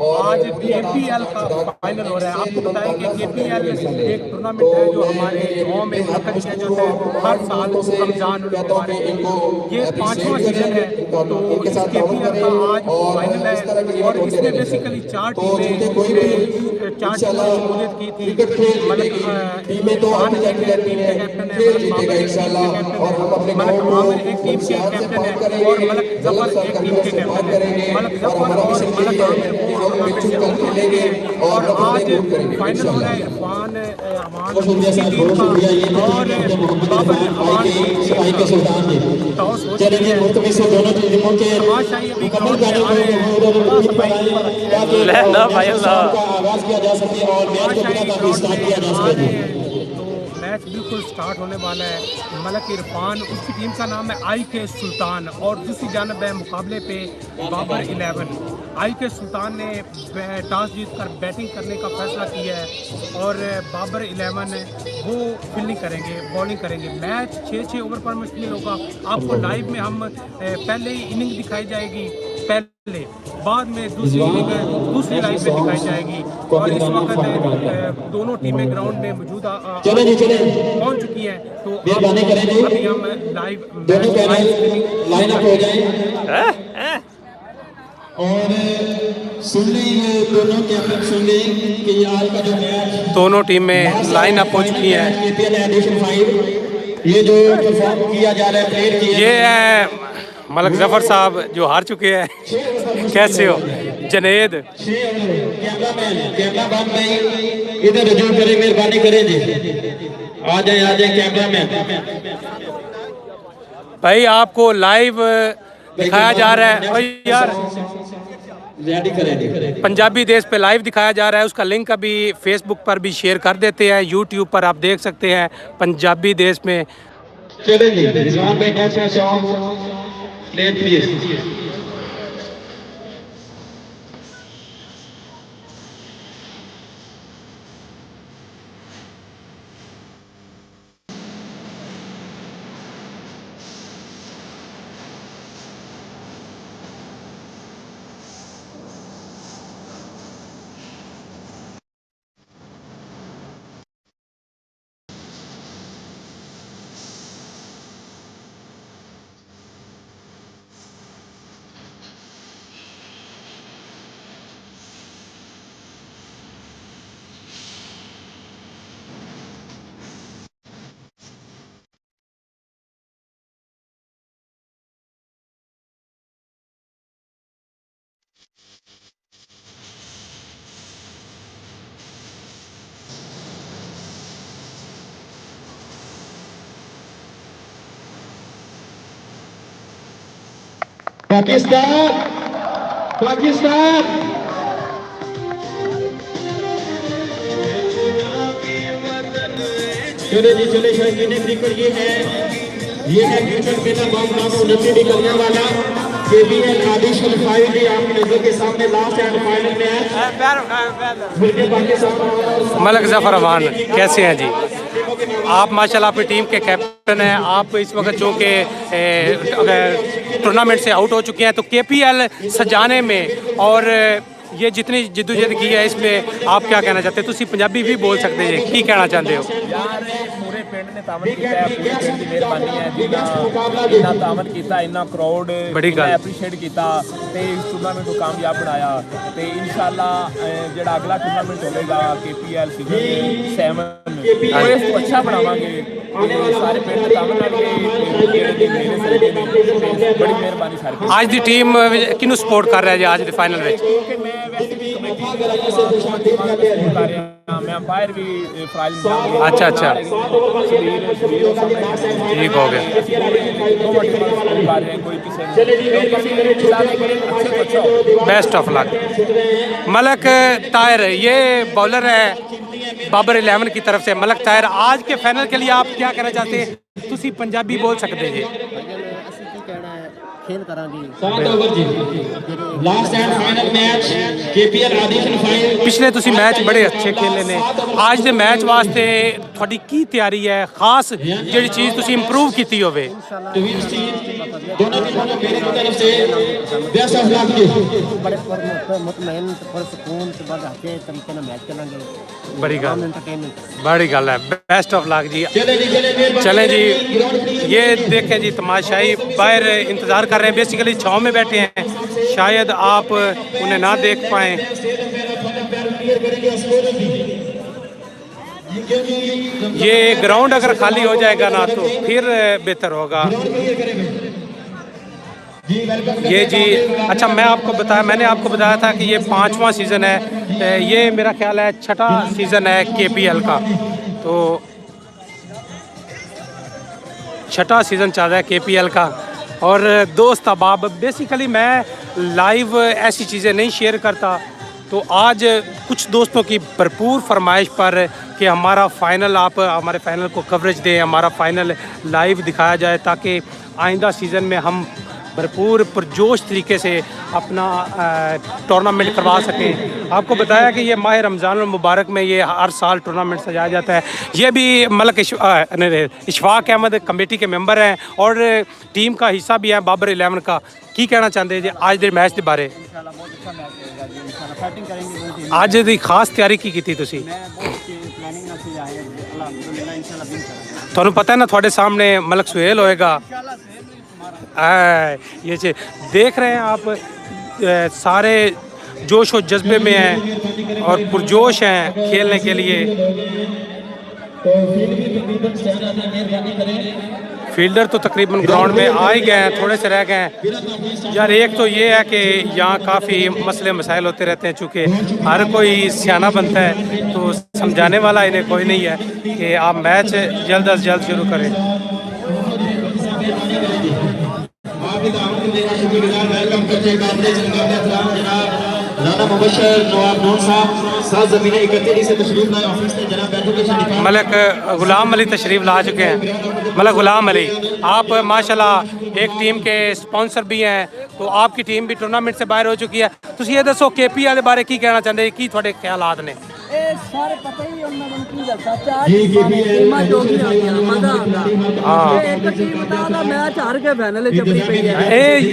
आज KPL का final हो रहा है। आपको बताएं कि KPL एक टूर्नामेंट है जो हमारे गांव में मुनक्किद किया जाता है हर साल रमजान मुबारक। ये 5वां सीजन है। तो इस KPL का आज फाइनल है और इसमें बेसिकली 4 टीमें शमूलियत की थी। मलक इरफान एक टीम के कैप्टन है, मलक बाबर एक टीम के कैप्टन है, मलक आमिर एक टीम के कैप्टन है और मलक जफर एक टीम के कैप्टन है। मलक जफर और मलक आमिर वो टूर्नामेंट से आउट हो चुके हैं और आज फाइनल हो रहा है इरफान अमान की टीम का और बाबर अमान की टीम का। टॉस हो चुकी है, तमाशाई अभी ग्राउंड में आ रहे हैं। आगाज किया जा सके और मैच को बिना काफी स्टार्ट किया जा सके। तो मैच बिल्कुल स्टार्ट होने वाला है। मलक इरफान, उसकी टीम का नाम है IK सुल्तान और दूसरी जानब है मुकाबले पे बाबर 11। IK सुल्तान ने टॉस जीतकर बैटिंग करने का फैसला किया है और बाबर 11 वो फील्डिंग करेंगे, बॉलिंग करेंगे। मैच 6-6 ओवर पर मुश्किल होगा। आपको लाइव में हम पहले ही इनिंग दिखाई जाएगी, पहले बाद में दूसरी इनिंग दूसरी लाइव में दिखाई जाएगी और इस वक्त दोनों टीमें ग्राउंड में मौजूद पहुंच चुकी हैं। तो अभी हम लाइव लाइन अप हो जाए और सुन लें दोनों कैप्टन सुन लें कि आज का जो मैच दोनों टीमें लाइन अप हो चुकी हैं। KPL एडिशन 5 ये जो परफॉर्म किया जा रहा है प्लेयर की ये है मलक जफर साहब जो हार चुके हैं। कैसे हो जनेद? कैमरामैन भाई इधर रजू करें, मेहरबानी करें जी। आ जाए कैमरामैन भाई आपको लाइव दिखाया जा रहा है। और यार पंजाबी देश पे लाइव दिखाया जा रहा है। उसका लिंक अभी फेसबुक पर भी शेयर कर देते हैं, यूट्यूब पर आप देख सकते हैं पंजाबी देश में। चलें जी, रिजवान भाई next song play please. Pakistan चले शौकीन क्रिकेट ये है क्रिकेट मेला बांग्लादेश 29 निकलने वाला KPL एडिशन 5 भी आपकी नजर के सामने last and final match Malak Zafar Aman कैसे हैं जी? आप माशाल्लाह अपनी टीम के कैप्टन हैं। आप इस वक्त चूँकि टूर्नामेंट से आउट हो चुके हैं तो KPL सजाने में और ये जितनी जिद्दोजहद की है इसमें आप क्या कहना चाहते हैं? तुसी पंजाबी भी बोल सकते हैं, की कहना चाहते हो? यार पूरे पिंड ने तामन किया है, पूरे पिंड की मेहरबानी है जिन्ना तामन किया, इन्ना क्राउड बड़ी गल एप्रीशिएट किया ते इस टूर्नामेंट को कामयाब बनाया ते इंशाल्लाह जेड़ा अगला टूर्नामेंट होगा KPL सीजन 7 वो इसको अच्छा बनावांगे। सारे पिंड ने तामन बड़ी मेहरबानी सारी। आज दी टीम किनू सपोर्ट कर रहा है आज दे फाइनल में? मैं अंपायर भी अच्छा ठीक हो गया। Best of luck. Malak Tahir ये बॉलर है बाबर 11 की तरफ से। मलक ताहिर आज के फाइनल के लिए आप क्या कहना चाहते हैं? तुसी पंजाबी बोल सकते हैं जी। खेल करांगे last and final match KPL edition 5 पिछले तुसी मैच बड़े अच्छे खेले ने, आज दे मैच वास्ते थोड़ी की तैयारी है खास जेड़ी चीज तुसी इंप्रूव कीती होवे? मेरी तरफ से बेस्ट ऑफ लक जी। बड़े मुतमईन पुरसकून ते बड़े अच्छे तरीके नाल मैच खेलांगे। बड़ी गल एंटरटेनमेंट बड़ी गल है। बेस्ट ऑफ लक जी। चलें जी, ये देखें जी तमाशाई बाहर इंतज़ार कर रहे हैं, बेसिकली छाँव में बैठे हैं, शायद आप उन्हें ना देख पाएँ। ये ग्राउंड अगर खाली हो जाएगा ना तो फिर बेहतर होगा। ये जी अच्छा, मैंने आपको बताया था कि ये 5वां सीज़न है, ये मेरा ख्याल है 6ठा सीज़न है KPL का, तो 6ठा सीज़न चल रहा है KPL का। और दोस्त अहबाब, बेसिकली मैं लाइव ऐसी चीज़ें नहीं शेयर करता, तो आज कुछ दोस्तों की भरपूर फरमाइश पर कि हमारा फ़ाइनल, आप हमारे फ़ाइनल को कवरेज दें, हमारा फ़ाइनल लाइव दिखाया जाए, ताकि आइंदा सीज़न में हम भरपूर पुरजोश तरीके से अपना टूर्नामेंट करवा सकें। आपको बताया कि ये माह रमज़ान मुबारक में ये हर साल टूर्नामेंट सजाया जाता है। ये भी मलक इशफाक अहमद कमेटी के मेंबर हैं और टीम का हिस्सा भी है बाबर 11 का। की कहना चाहते हैं जी आज के मैच के बारे? आज की खास तैयारी की तुसी? ਤੁਹਾਨੂੰ पता है ना, थोड़े सामने मलक सुहेल होएगा। ये देख रहे हैं आप, सारे जोश और जज्बे में हैं और पुरजोश हैं खेलने के लिए। फील्डर तो तकरीबन ग्राउंड में आ ही गए हैं, थोड़े से रह गए हैं। यार एक तो ये है कि यहाँ काफ़ी मसले मसाइल होते रहते हैं, चूँकि हर कोई सियाना बनता है तो समझाने वाला इन्हें कोई नहीं है कि आप मैच जल्द अज जल्द शुरू करें। मलक गुलाम अली तशरीफ़ ला चुके हैं। मलक गुलाम अली, आप माशाल्लाह एक टीम के स्पॉन्सर भी हैं, तो आपकी टीम भी टूर्नामेंट से बाहर हो चुकी है। तुम ये दसो KPL के बारे की कहना चाहते हैं, की थोड़े ख्यालात ने? सारे पता ही उन्होंने की दसा चार टीमां जो भी आईयां मजा आंदा। हां एक टीम दा मैच हार के फाइनल च चली पई है।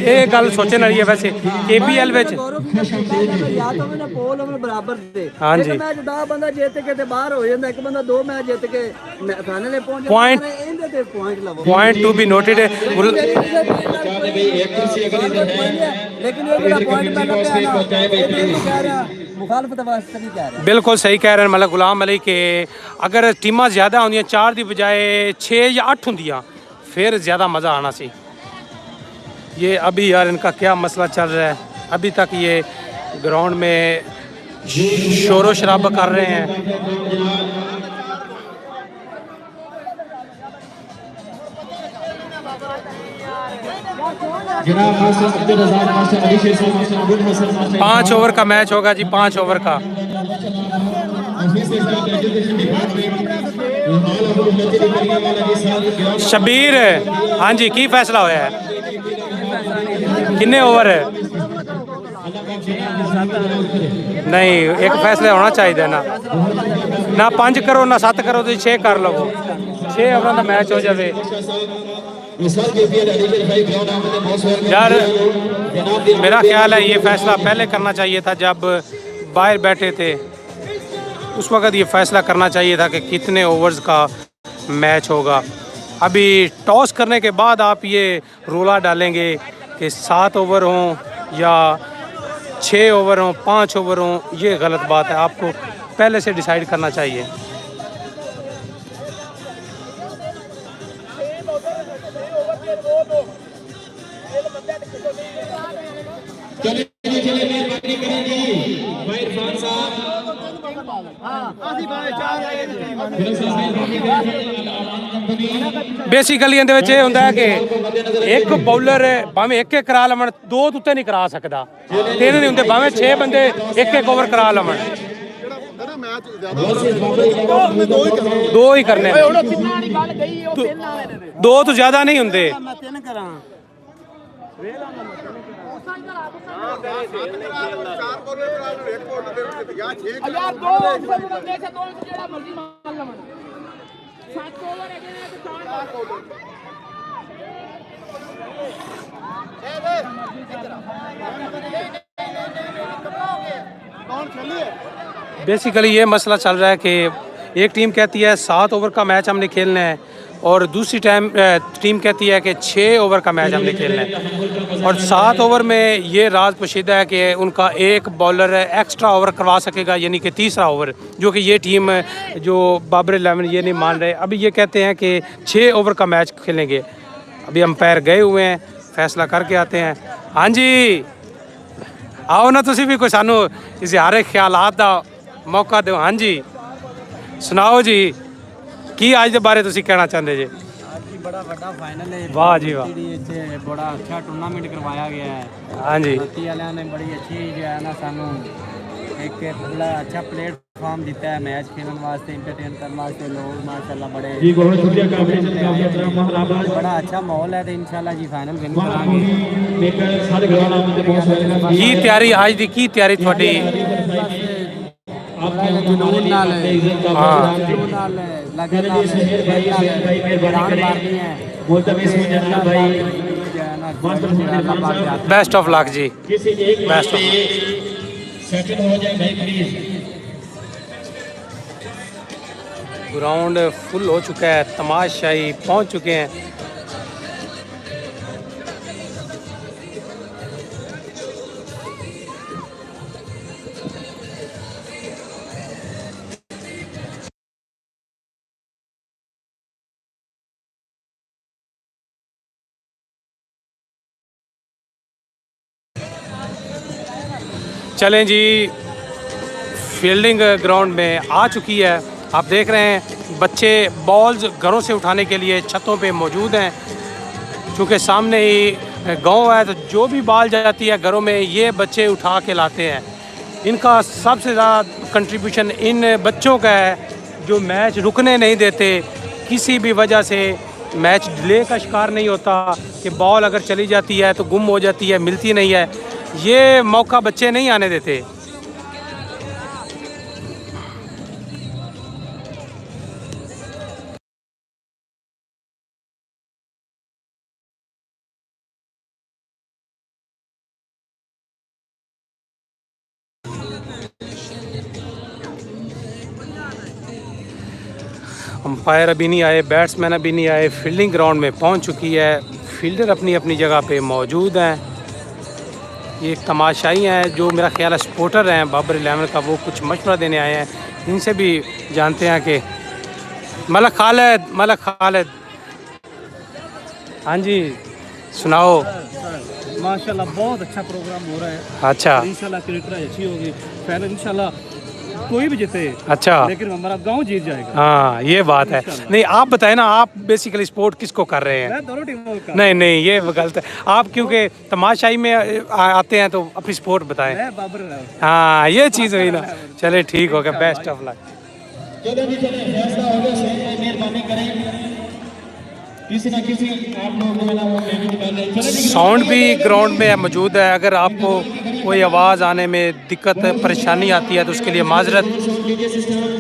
ए गल सोचने वाली है वैसे KPL विच या तो मैंने पोल हमने बराबर दे। हां जी, एक मैच 10 बंदा जीत के ते बाहर हो जांदा, एक बंदा 2 मैच जीत के फाइनल में पहुंच पॉइंट इंदे ते पॉइंट लवो। Point to be noted. लेकिन ये बड़ा पॉइंट मैं कह रहा मुखालफत वास्ते नहीं कह रहा। बिल्कुल सही कह रहे हैं मलक गुलाम अली के अगर टीमां ज़्यादा होंदियां 4 की बजाय 6 या 8 होंदियां फिर ज़्यादा मज़ा आना सी। ये अभी यार इनका क्या मसला चल रहा है, अभी तक ये ग्राउंड में शोर शराबा कर रहे हैं। पाँच ओवर का मैच होगा जी, 5 ओवर का। शबीर, हाँ जी, की फैसला होया है? किन्ने ओवर है? नहीं, एक फैसला होना चाहिए ना 5 करो ना 7 करो, तो 6 कर लो, 6 ओवर का मैच हो जाए। यार मेरा ख्याल है ये फैसला पहले करना चाहिए था, जब बाहर बैठे थे उस वक़्त ये फैसला करना चाहिए था कि कितने ओवर्स का मैच होगा। अभी टॉस करने के बाद आप ये रोला डालेंगे कि 7 ओवर हों या 6 ओवर हों, 5 ओवर हों, ये गलत बात है। आपको पहले से डिसाइड करना चाहिए। बेसिकली ਇਹਦੇ ਵਿੱਚ ਇਹ ਹੁੰਦਾ ਹੈ ਕਿ ਇੱਕ ਬੌਲਰ ਭਾਵੇਂ ਇੱਕ ਕਰਾ ਲਵਣ, 2 ਤੋਂ ਉੱਤੇ ਨਹੀਂ ਕਰਾ ਸਕਦਾ, 3 ਨਹੀਂ ਹੁੰਦੇ, ਭਾਵੇਂ 6 ਬੰਦੇ ਇੱਕ ਓਵਰ ਕਰਾ ਲਵਣ, 2 ਹੀ ਕਰਨੇ, 2 ਤੋਂ ਜ਼ਿਆਦਾ ਨਹੀਂ ਹੁੰਦੇ। बेसिकली ये मसला चल रहा है कि एक टीम कहती है 7 ओवर का मैच हमने खेलना है और दूसरी टीम कहती है कि 6 ओवर का मैच हमने खेलना है। और 7 ओवर में ये राज पोशीदा है कि उनका एक बॉलर एक्स्ट्रा ओवर करवा सकेगा, यानी कि तीसरा ओवर, जो कि ये टीम जो बाबर 11 ये नहीं मान रहे। अभी ये कहते हैं कि 6 ओवर का मैच खेलेंगे। अभी अंपायर गए हुए हैं, फैसला करके आते हैं। हाँ जी, आओ ना तुसी भी कोई सानू इजहार ख्यालात दा मौका दो। हाँ जी, सुनाओ जी, की आज के बारे तुसी कहना चाहते जी? आज की बड़ा बड़ा फाइनल है। वाह जी वाह, बड़ा अच्छा टूर्नामेंट करवाया गया है। हाँ जी, धरती वाले ने बड़ी अच्छी जो है ना सानू एक बड़ा अच्छा प्लेटफॉर्म दिता है मैच खेलने वास्ते, इंटरटेन करने वास्ते। लोग माशाल्लाह बड़े जी बहुत शुक्रिया, काफी बड़ा अच्छा माहौल है। तो इंशाल्लाह जी फाइनल विन करांगे। सारे ग्राउंड की तैयारी आज दी की तैयारी थोड़ी? जुनून नाल हाँ, जुनून नाल लगन नाल जान मारनी है। बेस्ट ऑफ लक जी, किसी एक बेस्ट ऑफ सेटल हो जाए भाई प्लीज। ग्राउंड फुल हो चुका है, तमाशाई पहुंच चुके हैं। चलें जी, फील्डिंग ग्राउंड में आ चुकी है। आप देख रहे हैं बच्चे बॉल्स घरों से उठाने के लिए छतों पे मौजूद हैं। चूँकि सामने ही गांव है तो जो भी बॉल जाती है घरों में ये बच्चे उठा के लाते हैं। इनका सबसे ज़्यादा कंट्रीब्यूशन इन बच्चों का है जो मैच रुकने नहीं देते। किसी भी वजह से मैच डिले का शिकार नहीं होता कि बॉल अगर चली जाती है तो गुम हो जाती है, मिलती नहीं है। ये मौका बच्चे नहीं आने देते। अंपायर अभी नहीं आए, बैट्समैन अभी नहीं आए, फील्डिंग ग्राउंड में पहुंच चुकी है। फील्डर अपनी अपनी जगह पे मौजूद हैं। ये एक तमाशाई हैं जो मेरा ख्याल है सपोर्टर हैं बाबर 11 का, वो कुछ मशवरा देने आए हैं। इनसे भी जानते हैं कि मलक खालिद, हाँ जी सुनाओ। माशाल्लाह बहुत अच्छा प्रोग्राम हो रहा है। अच्छा, इंशाल्लाह क्रिकेट अच्छी होगी, फाइनल इंशाल्लाह कोई भी जीते, अच्छा, लेकिन हमारा गांव जीत जाएगा। हाँ ये बात है। नहीं आप बताएं ना, आप बेसिकली सपोर्ट किसको कर रहे हैं? मैं दोनों टीमों का। नहीं ये गलत है। आप क्योंकि तमाशाई में आते हैं तो अपनी सपोर्ट बताएं। मैं बाबर 11। हाँ ये चीज़ हुई ना। चले ठीक हो गया, बेस्ट ऑफ लक। चलो जी चले, फैसला हो गया, सही मेहरबानी करें किसी ना किसी आप लोग जो है ना वो पेमेंट कर रहे हैं। साउंड भी ग्राउंड में मौजूद है। अगर आपको कोई आवाज़ आने में दिक्कत परेशानी आती है तो उसके लिए माजरत,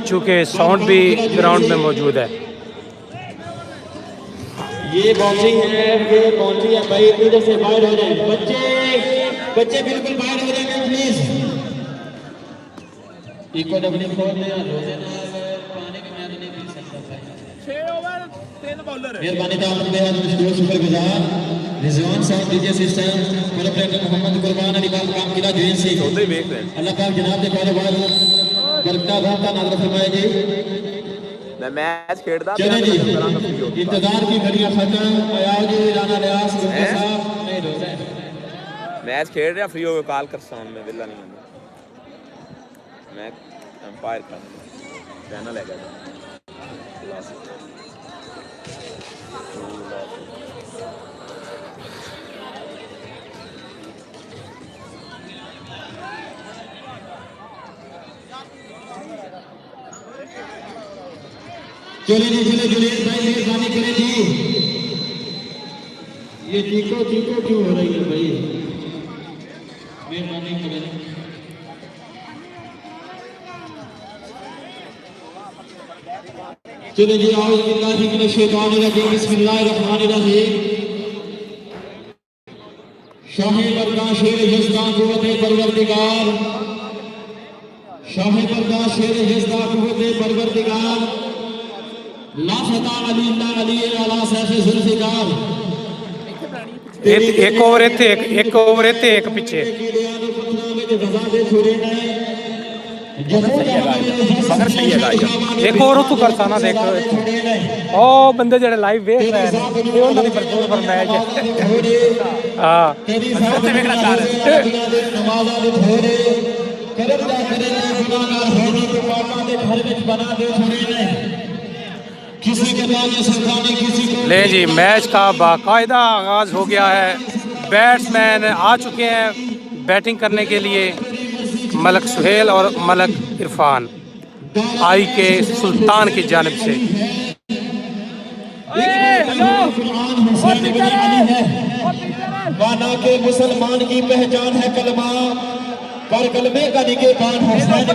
चूँकि साउंड भी ग्राउंड में मौजूद है। ये बाउंड्री है, ये बाउंड्री है भाई, इधर से बाहर हो जाए बच्चे बिल्कुल बाहर हो जाएंगे प्लीज। इको डबलिंग खोल दे यार, पानी के मैच नहीं खेल सकता भाई। 6 ओवर 3 बॉलर है। मेहरबानी दामन बेहद शुक्रगुजार रिजवान साहब, डीजे सिस्टम कोऑपरेटर मोहम्मद कुर्बान अली बाल काम किला जैन सिंह। अल्लाह पाक जनाब दे कारोबार बरकत भरता नाज़िल फरमाए जी। मैं मैच खेलदा चले जी, इंतजार की घड़ियां खत्म। आयाज जी राना रियाज साहब नहीं रोजा मैच खेल रहा, फ्री हो कॉल कर साउंड में विला नहीं होंदा। मैं अंपायर कर चैनल है गया। चले जी चले जुनेद भाई मेहरबानी करें जी। ये चीको क्यों हो रही है भाई, मेहरबानी करें। चले जी आओ बिस्मिल्लाहिर्रहमानिर्रहीम। शाह पर्दा शेर यज़दा कुव्वत परवरदिगार, शाह पर्दा शेर यज़दा कुव्वत परवरदिगार, ला फता अली ला अली अला सैफ जुल्फिकार। एक ओवर इत्थे एक ओवर इत्थे एक पिछे मगर सही है गाइस एक और तू कर साना देख ओ बंदे जेड़े लाइव देख रहे हैं ये उन्हां दी भरपूर फरमाइश है हां उससे देखना चाह रहे नमाज़ां दे थोड़े करम दा करे गुनाहगार होने तो पापां दे घर विच बना दे थोड़े ने किसी के बागे सुल्तानी किसी को ले जी मैच का बाकायदा आगाज हो गया है। बैट्समैन आ चुके हैं बैटिंग करने के लिए, मलक सुहेल और मलक इरफान आई के सुल्तान की जानिब से। माना के मुसलमान की पहचान है कलमा, पर कलमे का निगहबान हुसैन।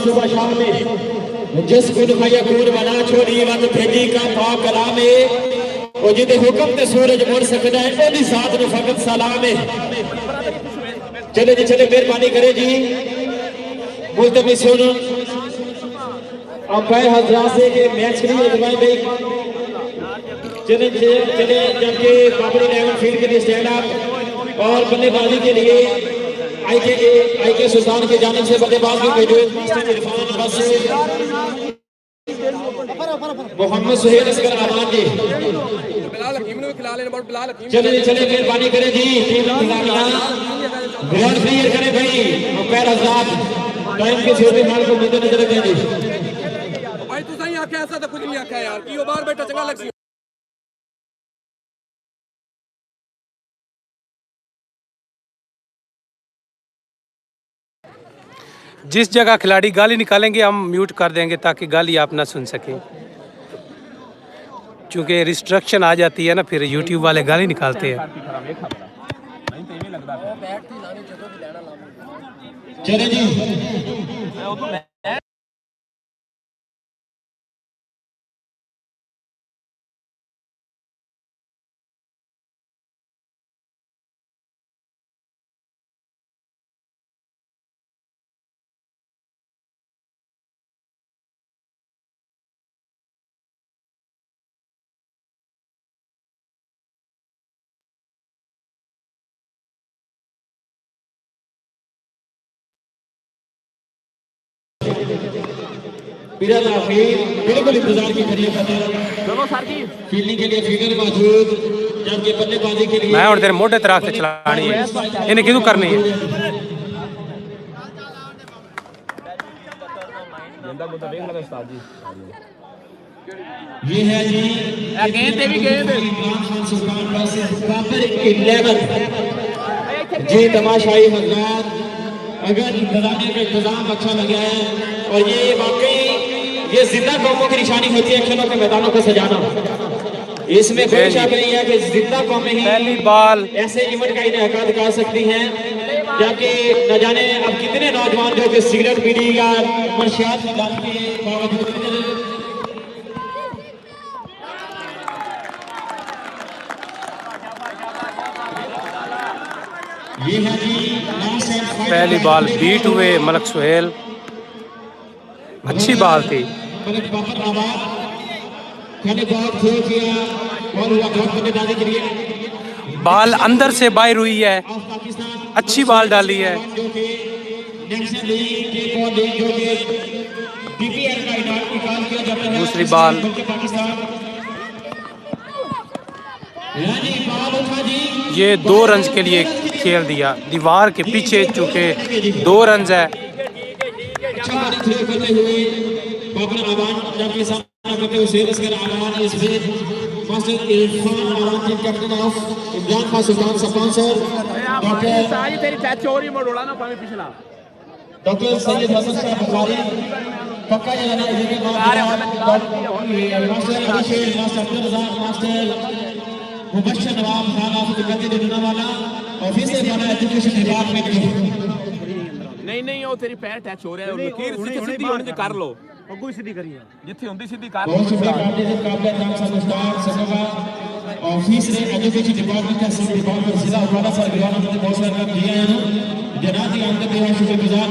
सुबह शाम में जिस गुण फयकून बना छोड़ी वत भेजी का पाक कलामे ओ जिदे हुक्म ते सूरज मुड़ सकदा है ओदी जात नु फकत सलाम है। चले जी चले मेहरबानी करे जी मुल्तमी सुन अंपायर हजरात से ये मैच के लिए अजमाई भाई चले चले जबकि बाबर 11 फील्ड के लिए स्टैंड अप और बल्लेबाजी के लिए आई के सुल्तान की जानिब से बल्लेबाज भी मौजूद मोहम्मद सुहेल असगर अमान जी। चले चले मेहरबानी करें जी टीम ग्राउंड क्लियर करें भाई अंपायर हजरात टाइम के सूरत हाल को मद्देनजर रखें जी। भाई तू सही आंखें ऐसा तो कुछ नहीं आंखें यार कि वो बाहर बैठा चंगा लग जिस जगह खिलाड़ी गाली निकालेंगे हम म्यूट कर देंगे ताकि गाली आप ना सुन सकें, क्योंकि रिस्ट्रिक्शन आ जाती है ना, फिर यूट्यूब वाले गाली निकालते हैं। चले जी बिल्कुल इंतजार की करिए फील्डिंग के लिए फिगर मौजूद जबकि बल्लेबाजी के लिए मैं और तेरे मोटे तरह से चलानी है, इन्हें क्यों करनी है। ये है जी गेंद भी गेंद बाबर 11 जी तमाशाई हजरात। अगर इंतजामिया का इंतजाम अच्छा लगा है और ये वाकई ये जिंदा कौमों की निशानी होती है खेलों के मैदानों को सजाना, इसमें कोई शक नहीं है कि जिंदा कौमें ही पहली बॉल ऐसे इवेंट का इनेकाद कर सकती हैं, जबकि न जाने अब कितने नौजवान जो कि सिगरेट पीने या मंशियात में डाल के बावजूद ये है जी पहली बॉल बीट हुए मलक सुहेल, अच्छी बॉल थी। बॉल अंदर से बाहर हुई है, अच्छी बॉल डाली है। दूसरी बॉल ये 2 रन के लिए खेल दिया, दीवार के पीछे चूंकि 2 रन है। बाबर आवान जबकि सामना करते हुए शेर असगर आवान इस पे master Irfan Awan team captain of Imran Khan Sultan sponsor doctor सारी तेरी टच हो रही मोड़ोला ना पावे पिछला डॉक्टर सैयद हसन शाह बुखारी पक्का जाना है master Ali Sher master Abdul Razzaq master Mubashir Nawab Khan of खिदमत दुनिया वाला ऑफिस से वाला एजुकेशन डिपार्टमेंट नहीं ਉਹ ਤੇਰੀ ਪੈਰ ਟੱਚ ਹੋ ਰਿਹਾ ਹੈ ਲਕੀਰ ਸਿੱਧੀ ਹੋਣੀ ਤੇ ਕਰ ਲੋ ਅੱਗੋਂ ਹੀ ਸਿੱਧੀ ਕਰੀਏ ਜਿੱਥੇ ਹੁੰਦੀ ਸਿੱਧੀ ਕਰ बहुत शुक्रिया काबिल काबिल नाम सब उस्ताद सनोगा ऑफिस रे एजुकेशन डिपार्टमेंट का सब डिपार्टमेंट जिला वाला सर ग्राउंड में बहुत सारा काम किया है जनाती आमद पे शुक्रगुजार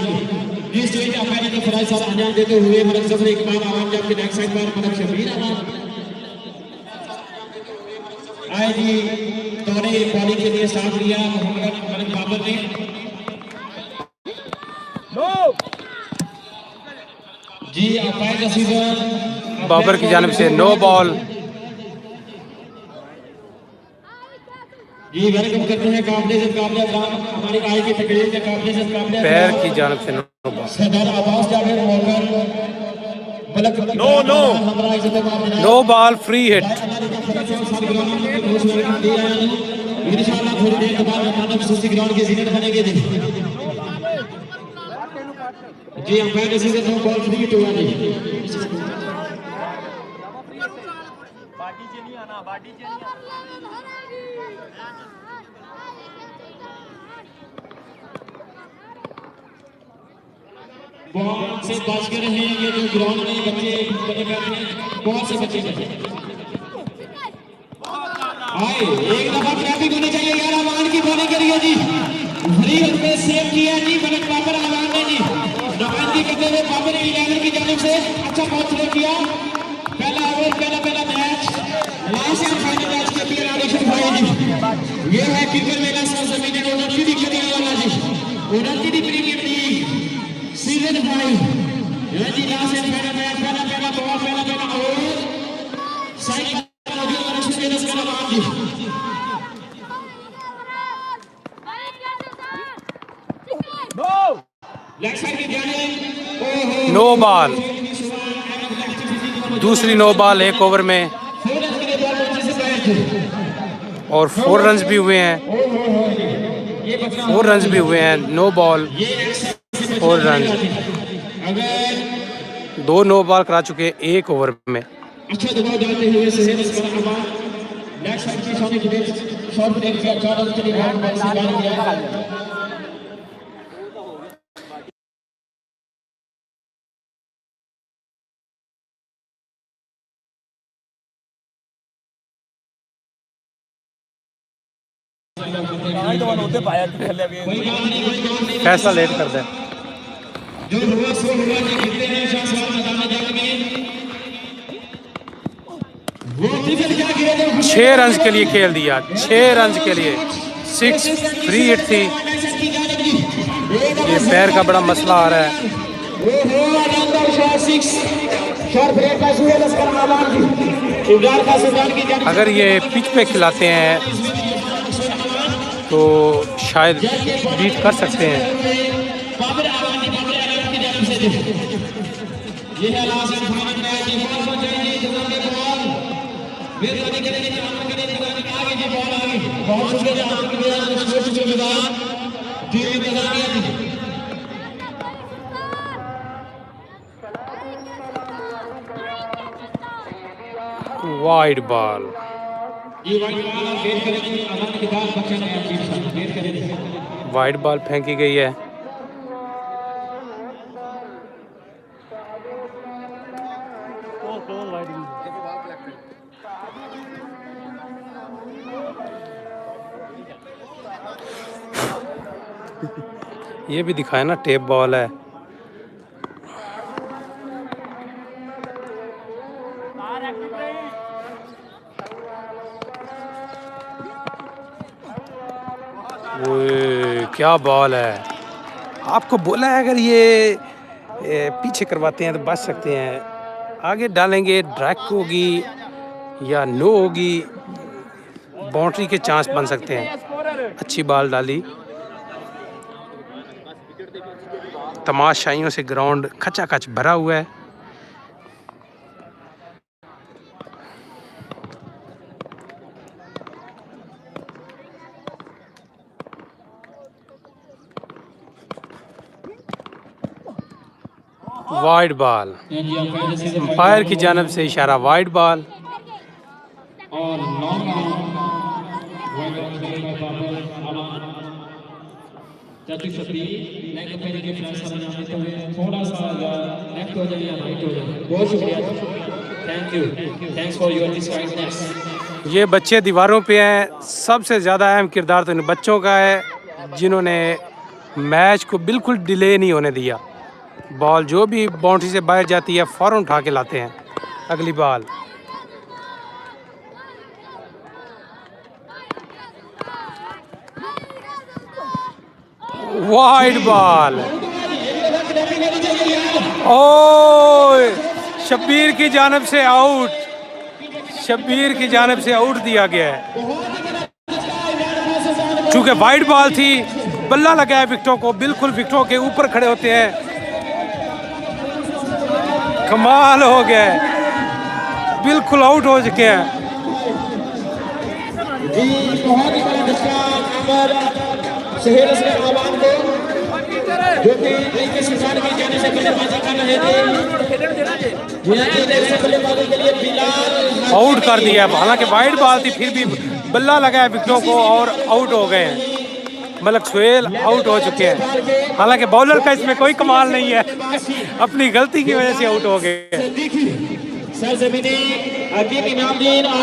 ये स्टेज अपने के फराइज सारा अंजाम देते हुए मलक जफर इकबाल आवाम जब के नेक्स्ट साइड पर मलक शबीर आवाम आए जी तौरे बॉलिंग के लिए स्टार्ट लिया मोहम्मद मलक बाबर ने जी अंपायर का सीजन बाबर की जानिब से नो बॉल। जी वेलकम करते हैं काबिल हमारी आय की तकरीर के काबिल पैर की जानिब से नो बॉल। सरदार अब्बास जावेद मौकर बलक नो बॉल फ्री हिट। इंशाल्लाह थोड़ी देर के बाद मानव सुसी ग्राउंड के जीनेट बनेंगे जी अंपायर का सीजन नो बॉल फ्री हिट हुआ नहीं बाडी च नहीं आना बाडी च नहीं बॉल से बच के रहे ये जो ग्राउंड में बच्चे बने बैठे हैं बहुत से बच्चे आए एक दफा ट्रैफिक होनी चाहिए यार आवान की बॉलिंग करिए जी फ्री हिट में सेव किया जी मलक बाबर आवान ने जी नुमाइंदगी करते हुए बाबर 11 की जानिब से अच्छा बॉल थ्रो किया पहला ओवर पहला match last and final match के लिए ऑडिशन भाई जी ये है क्रिकेट मेला सरजमीन ओलंपिक की खेलने वाला जी ओलंपिक प्रीमियर लीग सीजन 5 ये जी लास्ट एंड फाइनल मैच पहला बॉल पहला ओवर साइड मौजूद है शेर असगर आवाम जी लेग साइड की जानिब नो बॉल दूसरी नो बॉल एक ओवर में और 4 रन्स भी हुए हैं 4 रन्स भी हुए हैं no ball 4 run 2 no ball करा चुके एक ओवर में। अच्छा दबाव डालते हुए शेर असगर आवाम लेग साइड की सामने की शॉट ब्रेक किया 4 रन के लिए बैट बॉल से बाहर किया फैसला लेट कर दे। जो हुआ सो हुआ जी खेलते हैं शाहसवाल मैदान जंग में वो टिकट क्या गिरे थे 6 रन्स के लिए खेल दिया 6 रन्स के लिए 6 फ्री हिट थी। ये पैर का बड़ा मसला आ रहा है। अगर ये पिच पे खिलाते हैं तो शायद बीट कर सकते हैं। वाइड बॉल वाइड बॉल फेंकी गई है। ये भी दिखाया ना टेप बॉल है। वो क्या बॉल है। आपको बोला है अगर ये पीछे करवाते हैं तो बच सकते हैं। आगे डालेंगे ड्रैग होगी या नो होगी, बाउंड्री के चांस बन सकते हैं। अच्छी बॉल डाली। तमाशाइयों से ग्राउंड खचाखच भरा हुआ है। वाइड बॉल, अंपायर की जानब से इशारा वाइड बॉल। और लॉन्ग वाइड बॉल खेलेगा बाबर जल्दी सभी लेग पे के फैसला लेना देते हुए थोड़ा सा लेफ्ट हो जाए या राइट हो जाए। बहुत शुक्रिया, thank you, thanks for your decidedness. ये बच्चे दीवारों पे हैं। सबसे ज़्यादा अहम किरदार तो इन बच्चों का है जिन्होंने मैच को बिल्कुल डिले नहीं होने दिया। बॉल जो भी बाउंड्री से बाहर जाती है फ़ौरन उठा के लाते हैं। अगली बॉल, वाइड बॉल। ओह, शब्बीर की जानब से आउट, शब्बीर की जानब से आउट दिया गया है। चूंकि वाइड बॉल थी, बल्ला लगा है विकेटों को, बिल्कुल विकेटों के ऊपर खड़े होते हैं। कमाल हो गया है, बिल्कुल आउट हो चुके हैं। बहुत ही बड़ा धक्का शहीद असगर आवाम को, जो कि एक सुल्तान की जाने से बल्लेबाजी कर रहे थे। बल्लेबाजी के लिए बिलाल आउट कर दिया। हालांकि वाइड बॉल थी, फिर भी बल्ला लगा है विकेटों को और आउट हो गए हैं। मलक सुहेल आउट हो चुके हैं। हालांकि बॉलर का इसमें कोई कमाल नहीं है, अपनी गलती की वजह से आउट हो गए। सरजमीनी हकीम इनामुद्दीन और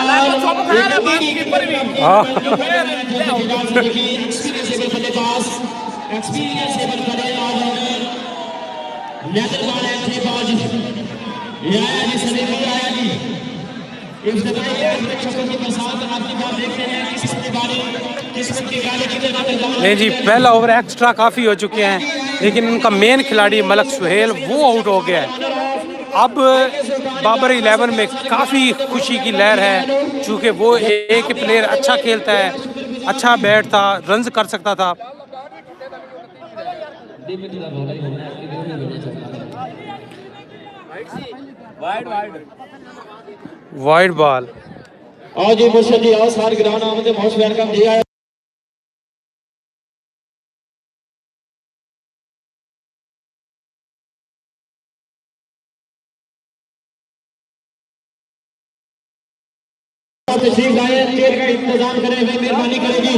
एक्सपीरियंसेबल बल्लेबाज नेदरलैंड एंट्री बाज आया जी, सलीम आया जी। नहीं जी, पहला ओवर एक्स्ट्रा काफ़ी हो चुके हैं, लेकिन उनका मेन खिलाड़ी मलक सुहेल वो आउट हो गया है। अब बाबर 11 में काफ़ी खुशी की लहर है, चूँकि वो एक प्लेयर अच्छा खेलता है, अच्छा बैट था, रन्स कर सकता था। Wide ball. आओ जी मुर्शद जी, आओ सारे ग्राउंड आमदे मोस्ट वेलकम जी। आए तशरीफ लाए, चेयर का इंतजाम करें हुए मेहरबानी करेगी।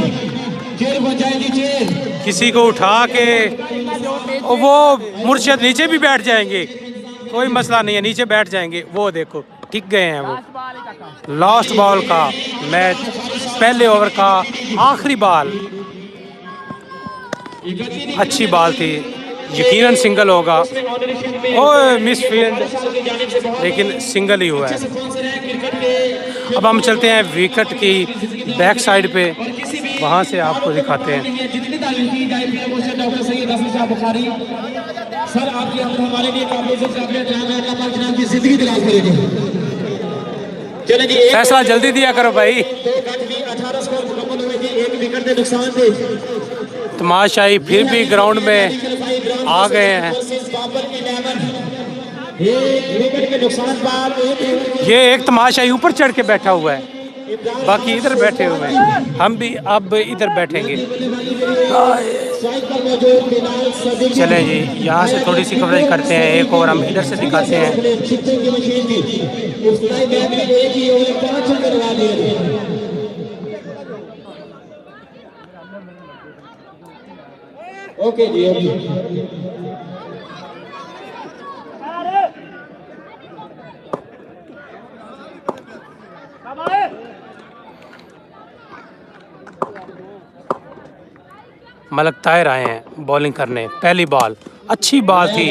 चेयर पहुंचाएगी, चेयर किसी को उठा के वो मुर्शद नीचे भी बैठ जाएंगे, कोई मसला नहीं है, नीचे बैठ जाएंगे। वो देखो टिक गए हैं। वो लास्ट बॉल का मैच, पहले ओवर का आखिरी बॉल, अच्छी बॉल थी, यकीनन सिंगल होगा। ओह, मिस फील्ड, लेकिन सिंगल ही हुआ है। अब हम चलते हैं विकेट की बैक साइड पे, वहाँ से आपको दिखाते हैं। सर आपकी हमारे लिए की जिंदगी दिलास करेगी। चलें जी, फैसला जल्दी दिया करो भाई। 18 स्कोर मुकम्मल हुए थे, एक विकेट के नुकसान थे। तमाशाई फिर भी ग्राउंड में आ गए हैं। विकेट के नुकसान बाद ये एक तमाशाई ऊपर चढ़ के बैठा हुआ है, बाकी इधर बैठे हुए हैं। हम भी अब इधर बैठेंगे। चले जी, यहाँ से थोड़ी सी कवरेज करते हैं, एक और हम इधर से दिखाते हैं। ओके जी, ओके। मलक ताहिर आए हैं बॉलिंग करने। पहली बॉल अच्छी बॉल थी,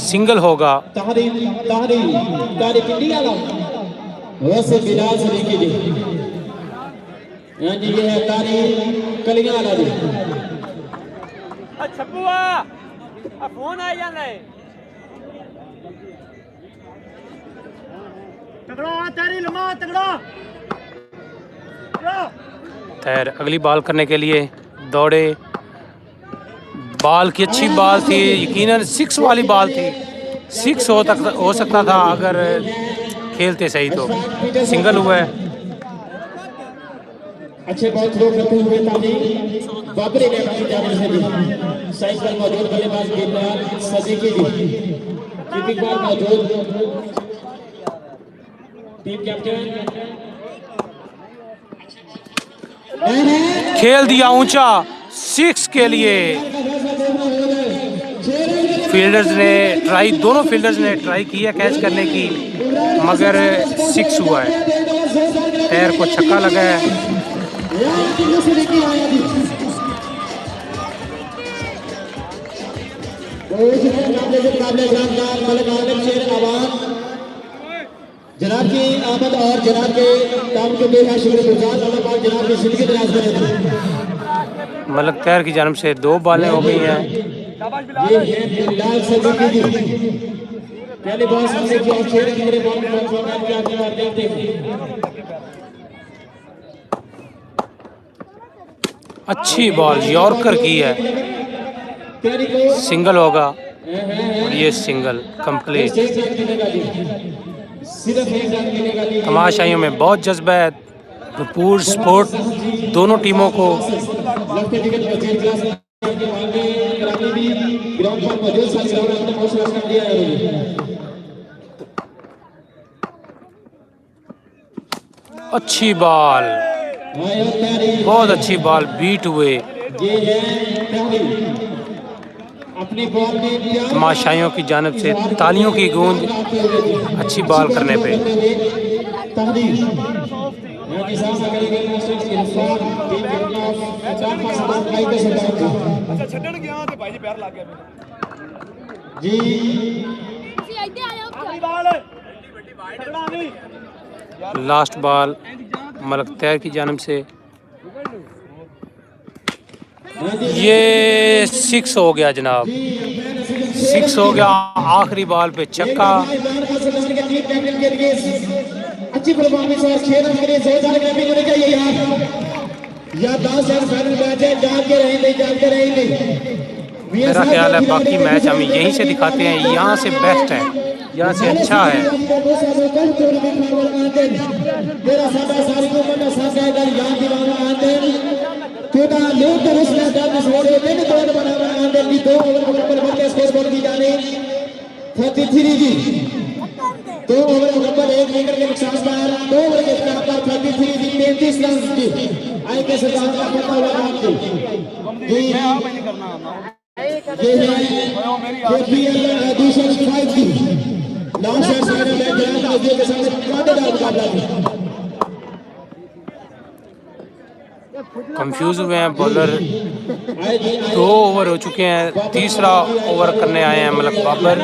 सिंगल होगा। वैसे बिलाल सलीकी जी, जी ये है कलियां वाला जी। फोन आ जाना है। तगड़ा तेरी लम्हा तगड़ा। ताहिर अगली बॉल करने के लिए दौड़े। बॉल की अच्छी बॉल थी, यकीनन 6 वाली बॉल थी। 6 हो सकता था अगर खेलते सही तो। सिंगल हुआ है। अच्छे बॉल थ्रो करते हुए ताली बाबरी ने अपनी जानिब से दी। साइड पर मौजूद बल्लेबाज गिरनार सदीकी जी कीपिंग बॉल मौजूद टीम कैप्टन खेल दिया ऊंचा 6 के लिए। फील्डर्स ने ट्राई, दोनों फील्डर्स ने ट्राई किया कैच करने की, मगर 6 हुआ है। पैर को छक्का लगा है। जनाब की आमद और जनाब के काम के लिए शुक्रगुजार जनाब की जिंदगी दराज करें। मलक तैयार की जानब से 2 बॉलें हो गई हैं। ये है बिलाल सदीकी जी। पहले बॉल हमने जो शेर की मेरे बॉल में छोड़ा क्या क्या देखते हैं। अच्छी बॉल यॉर्कर की है, सिंगल होगा और ये सिंगल कंप्लीट। तमाशाइयों में बहुत जज्बा है, भरपूर सपोर्ट दोनों टीमों को। अच्छी बॉल, बहुत अच्छी बॉल, बीट हुए। तमाशाइयों की जानब से तालियों की गूंज अच्छी बॉल करने पे। लास्ट बॉल मलक तैयार की जानब से, ये 6 हो गया जनाब, 6 हो गया। आखिरी बॉल पे छक्का। अच्छी परफॉर्मेंस और 6 रन के लिए जोरदार ग्रैपिंग होनी चाहिए यार। या 10 रन फाइनल मैच है, जागते रहेंगे। मेरा ख्याल है बाकी मैच हम यहीं से दिखाते हैं, यहाँ से बेस्ट है, यहाँ से अच्छा है। दो ओवर मुकम्मल, 1 विकेट के नुकसान पर 2 ओवर के स्कोर पर 33 जी 33 रन की आई के सरदार का पता हुआ आपको जी। ये है केपीएल एडिशन 5 की लास्ट शॉट साइड में जनाब नजदीक के सामने कांटेदार मुकाबला है। कंफ्यूज हुए हैं बॉलर, 2 ओवर हो चुके हैं, तीसरा ओवर करने आए हैं मलक बाबर।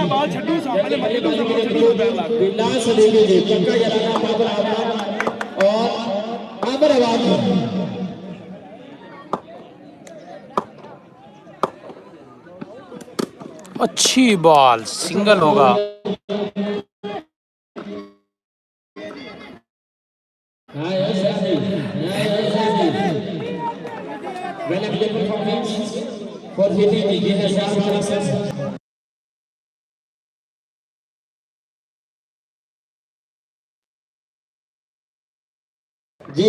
अच्छी बॉल, सिंगल होगा। जी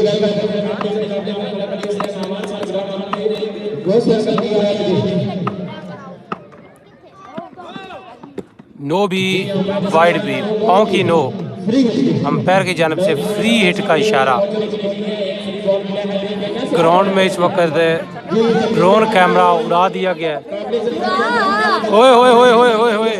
नो भी वाइड भी, पाँव की नो, अंपायर की जानब से फ्री हिट का इशारा। ग्राउंड में इस वक्त ड्रोन कैमरा उड़ा दिया गया है। ओए ओए ओए ओए ओए ओए,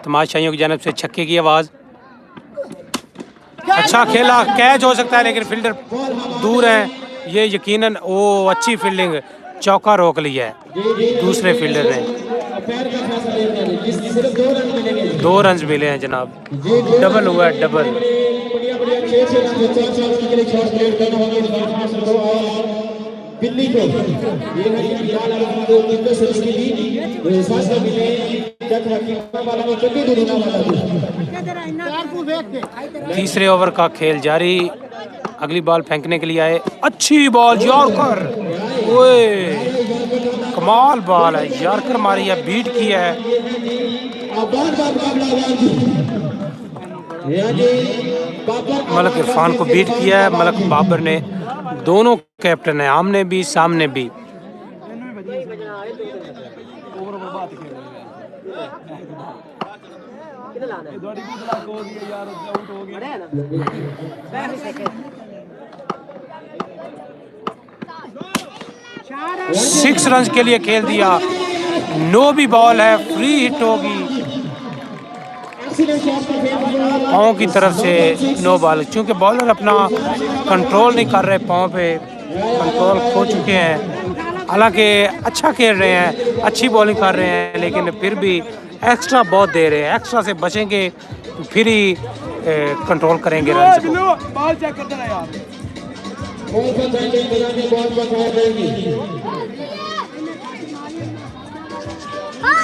तमाशाइयों की जानब से छक्के की आवाज। अच्छा खेला, कैच हो सकता है लेकिन फील्डर दूर है। ये यकीनन वो अच्छी फील्डिंग, चौका रोक लिया है दूसरे फील्डर ने। 2 रन मिले हैं जनाब, डबल हुआ है, डबल। दिल्ली को तीसरे ओवर का खेल जारी, अगली बॉल फेंकने के लिए आए। अच्छी बॉल, यॉर्कर, ओए कमाल बॉल है, यॉर्कर मारी है, बीट किया है। मलक इरफान को बीट किया है मलक बाबर ने। दोनों कैप्टन है, आमने भी सामने भी। सिक्स रन के लिए खेल दिया। नो भी बॉल है, फ्री हिट होगी पाँव की तरफ से। नो बॉल, क्योंकि बॉलर अपना कंट्रोल नहीं कर रहे, पाँव पे कंट्रोल खो चुके हैं। हालांकि अच्छा खेल रहे हैं, अच्छी बॉलिंग कर रहे हैं, लेकिन फिर भी एक्स्ट्रा बहुत दे रहे हैं। एक्स्ट्रा से बचेंगे फिर ही कंट्रोल करेंगे रन को।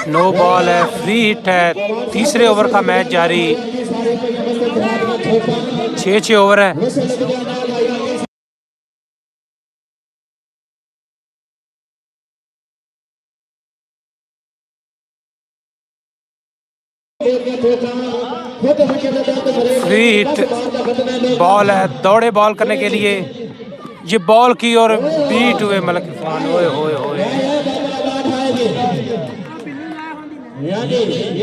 नो बॉल है, फ्री हिट है। तीसरे ओवर का मैच जारी, 6 ओवर है। फ्री हिट बॉल है, दौड़े बॉल करने के लिए। ये बॉल की और बीट हुए मलक इरफान। ओए होए होए, ये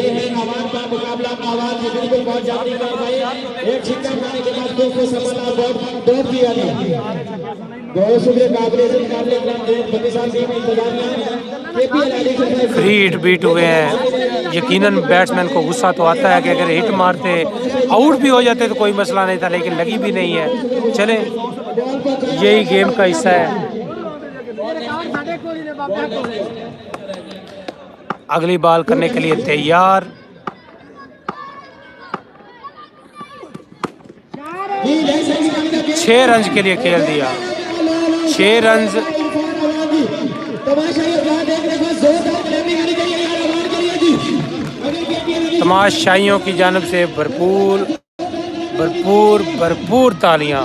है आवाज का मुकाबला। आवाज बिल्कुल बहुत जाती है भाई। एक छिक्का मारने के बाद 2 को सफलता दौड़ दिया था। फ्री हिट बीट हुए हैं। यकीनन बैट्समैन को गुस्सा तो आता है कि अगर हिट मारते आउट भी हो जाते तो कोई मसला नहीं था, लेकिन लगी भी नहीं है। चले, यही गेम का हिस्सा है। अगली बॉल करने के लिए तैयार। 6 रन के लिए खेल दिया। 6 रन। तमाशाइयों की जानिब से भरपूर भरपूर भरपूर तालियां।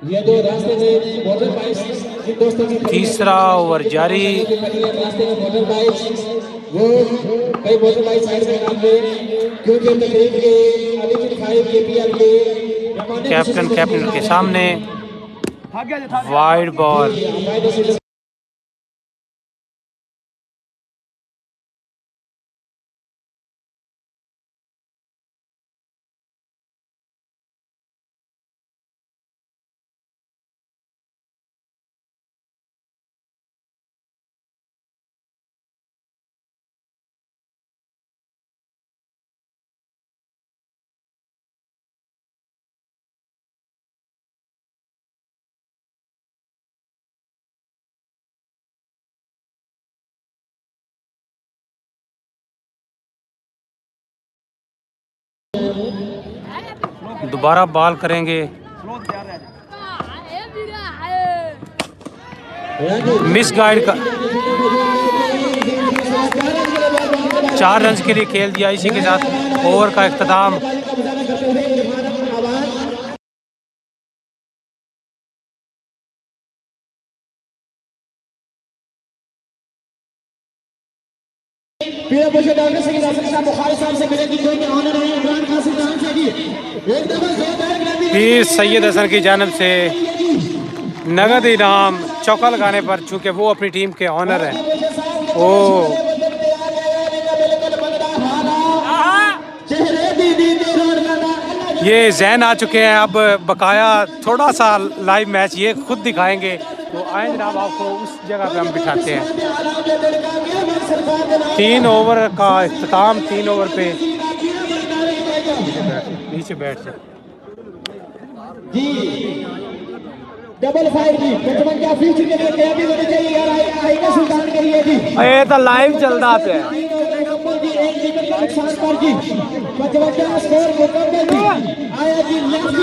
ये दो रास्ते में बॉर्डर बाइक्स दोस्तों की तीसरा ओवर जारी। रास्ते में बॉर्डर बाइक्स वो कई बॉर्डर बाइक साइड में डाल दे, क्योंकि तकरीब के अली 5 केपीएल के कैप्टन के सामने वाइड बॉल। दोबारा बॉल करेंगे। मिस गाइड का 4 रन के लिए खेल दिया। इसी के साथ ओवर का इख्तिताम। पीर सैयद हसन की जानिब से नगद इनाम चौका लगाने पर, चूँकि वो अपनी टीम के ऑनर हैं। ओ ये जहन आ चुके हैं। अब बकाया थोड़ा सा लाइव मैच ये खुद दिखाएंगे, तो आए जनाब आपको उस जगह पे हम बिठाते हैं। 3 ओवर का इख्तिताम। 3 ओवर पे नीचे बैठ से डबल फाइव जी 55 क्या फ्यूचर के लिए क्या भी होनी चाहिए यार आएगा सुल्तान के लिए जी ये तो लाइव चलता पे जी एक विकेट का नुकसान पर जी 55 स्कोर मुकम्मल जी आया जी लेफ्ट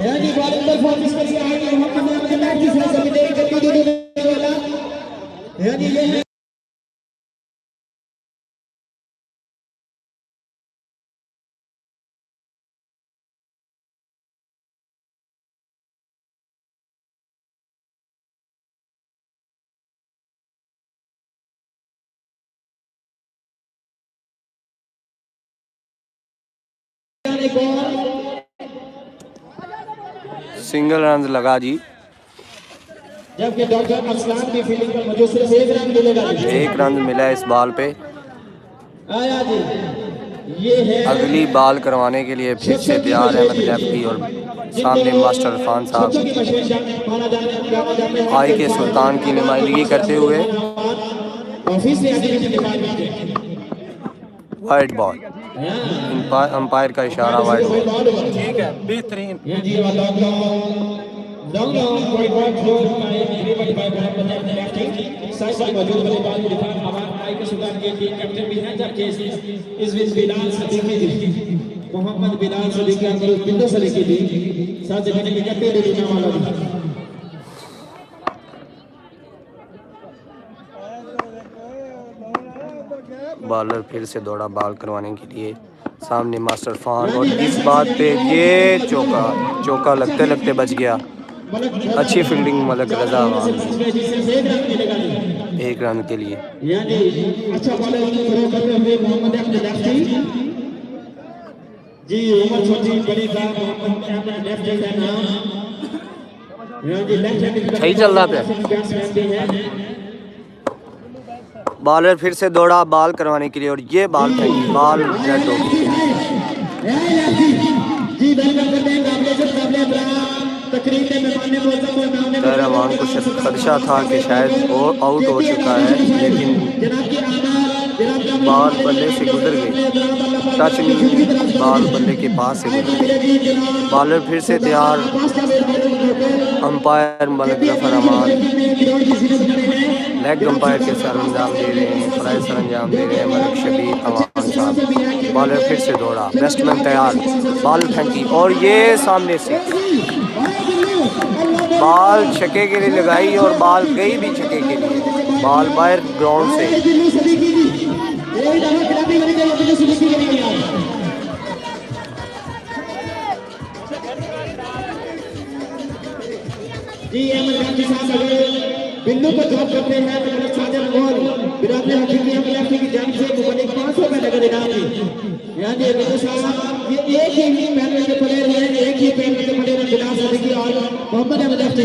यानी बॉलिंग परफॉर्मेंस के लिए आएंगे मोहम्मद के मैच की सभी देख वाला यानी ये सिंगल रन लगा जी, जबकि डॉक्टर असलाम की फील्डिंग पर मुझे सिर्फ एक रन मिलेगा। एक रन मिला इस बॉल पे। आया जी ये है अगली बॉल करवाने के लिए फिर से तैयार है लेफ्टी और सामने मास्टर इरफान साहब आई के सुल्तान की नुमाइंदगी करते हुए। वाइड बॉल, अंपायर का इशारा वाइड बॉल। ठीक है, बेहतरीन। मोहम्मद बिलाल सदीकी बिंदु सलीकी थी साथ जगह के जट्टे लेना वाला बॉलर फिर से दौड़ा बॉल करवाने के लिए, सामने मास्टर फान और इस बात पे ये चौका लगते लगते बच गया। अच्छी फील्डिंग मलक रजा एक रन के लिए। अच्छा जी उमर छोटी बड़ी था मोहम्मद लेफ्ट हैंड का नाम जी लेफ्ट हैंड सही चल रहा था। बॉलर फिर से दौड़ा बॉल करवाने के लिए और ये बॉल बॉल रेड हो गई। रहमान को खदशा था कि शायद वो आउट हो चुका है, लेकिन बॉल बल्ले से गुजर गई। टच नहीं, बॉल बल्ले के पास से गुजर गई। बॉलर फिर से तैयार, अंपायर मलिक जफर अमान लेग अंपायर के सर अंजाम दे रहे हैं, फ्राई सर अंजाम दे रहे हैं मलिक शबीर अमान साहब। बॉलर फिर से दौड़ा, बैट्समैन तैयार, बॉल फेंकी और ये सामने से बॉल छक्के के लिए लगाई और बॉल गई भी छक्के के लिए। बॉल बाहर ग्राउंड से बिंदु को ड्रॉप करते हैं तो मेरा साजन बॉल विराट ने हकीकी अमलाफी की जान से मुबलिक 500 का नगद इनाम दी। यानी बिंदु साहब ये एक ही पैनल के प्लेयर हैं, एक ही पैनल के प्लेयर बिलाल सदीकी और मोहम्मद अमलाफी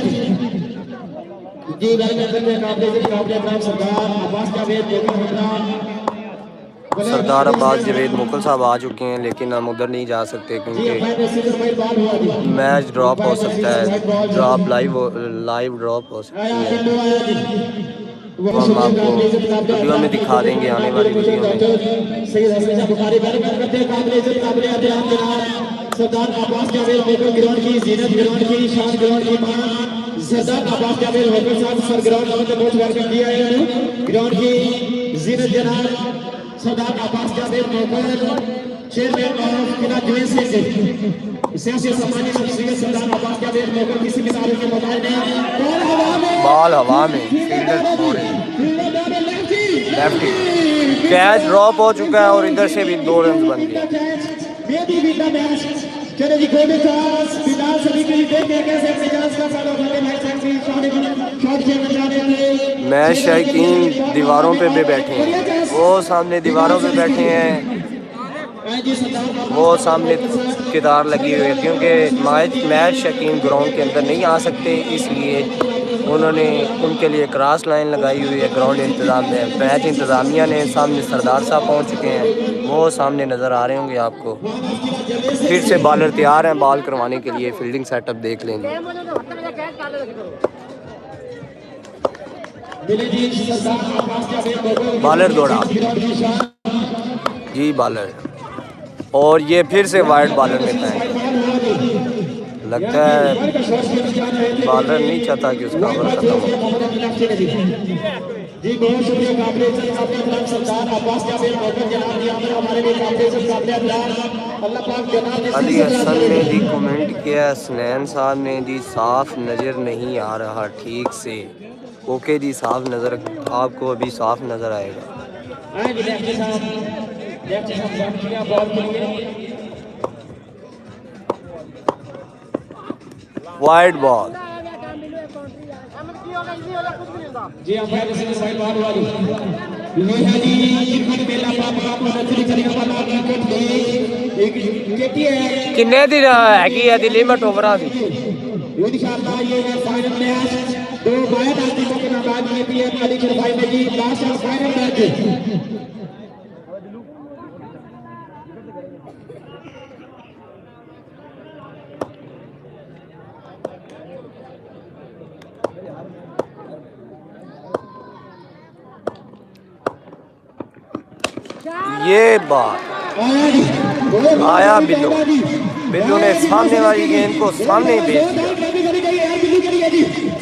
जी वेलकम करते हैं काबिल इकराम सरदार अब्बास जावेद जोगी हमरा सरदार अब्बास जावेद मुगल साहब आ चुके हैं, लेकिन हम उधर नहीं जा सकते क्योंकि मैच ड्रॉप हो सकता है। ड्रॉप लाइव ड्रॉप हो सकती है। हम आपको वीडियो में दिखा देंगे, आने वाली वीडियो में। सरदार अब्बास जावेद बेगम ग्राउंड की जीनत ग्राउंड की शान ग्राउंड की मां सरदार अब्बास जावेद होकर साहब सर ग्राउंड में बहुत वेलकम किया है। ग्राउंड की जीनत जनाब सरदार अब्बास जावेद मोहम्मद चेयरमैन ऑफ किला जुएसी सियासी समाजी शख्सियत सरदार अब्बास जावेद मोहम्मद किसी भी तारीख के मोबाइल में बॉल हवा में फील्डर छोड़े लेफ्टी कैच ड्रॉप हो चुका है और इधर से भी 2 रन बन गए। मैच शायकीन दीवारों पे भी बैठे हैं, वो सामने दीवारों पे बैठे हैं, वो सामने कितार लगी हुई है क्योंकि मैच शकीन ग्राउंड के अंदर नहीं आ सकते, इसलिए उन्होंने उनके लिए क्रॉस लाइन लगाई हुई है ग्राउंड इंतज़ाम में। मैच इंतज़ामिया ने सामने सरदार साहब पहुंच चुके हैं, वो सामने नज़र आ रहे होंगे आपको। फिर से बॉलर तैयार हैं बॉल करवाने के लिए, फील्डिंग सेटअप देख लेंगे। बॉलर दौड़ा जी बॉलर, और ये फिर से वाइड बॉलर में है। लगता है बॉलर नहीं चाहता कि उसका ओवर खत्म हो। जी बहुत शुक्रिया काबिल इज्जत सरदार अब्बास जावेद मौका जनाब जी हमारे लिए काबिल इज्जत काबिल अदलाल अल्लाह पाक जनाब अली हसन ने जी कमेंट किया, स्नैन साहब ने जी साफ नज़र नहीं आ रहा ठीक से। ओके जी, साफ नज़र आपको अभी साफ नज़र आएगा। वाइड बॉल जी अंपायर से वाइड बॉल वाली लोहा जी क्रिकेट मेला पापा को नजरी करेगा वाला क्रिकेट में एक केटीआई किन्ने दिन हैगी है दी लिमिट ओवरां दी इंशाल्लाह ये फाइनल मैच दो बाय आर्टिस्ट के नाम आज केटीआई अली भाई में जी लास्ट और फाइनल मैच ये बात आया बिल्लू। बिल्लू ने सामने वाली गेंद को सामने ही भेज दिया।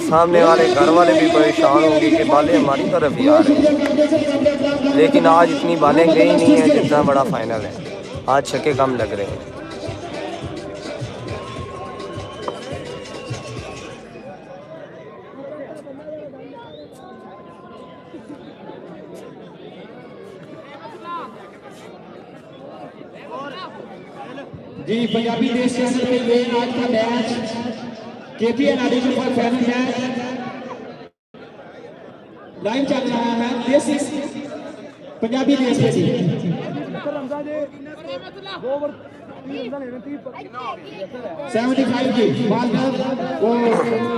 सामने वाले घर वाले भी परेशान होंगे कि बालें हमारी तरफ ही आ रहे हैं, लेकिन आज इतनी बालें गई नहीं है जितना बड़ा फाइनल है। आज छक्के कम लग रहे हैं। जी पंजाबी देश के अंदर में ये आज का match KPL audition for final match live चल रहा है। दिस इज पंजाबी देश के लिए 75 की बाल वो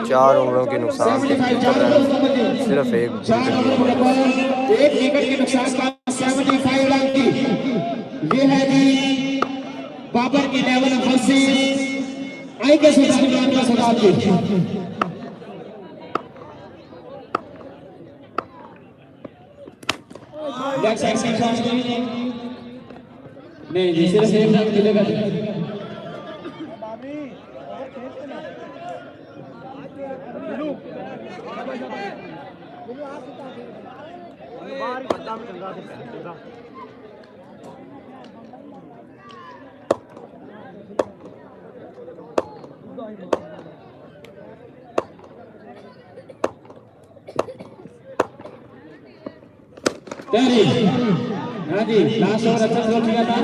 4 ओवरों के नुकसान से 75 सिर्फ एक विकेट के नुकसान का 75 रन की ये है जी बाबर की लेवल वर्सेस आई के सुल्तान का सवाल की नहीं जी सिर्फ एक रन मिलेगा। हाँ जी लास्ट ओवर अच्छा थ्रो किया था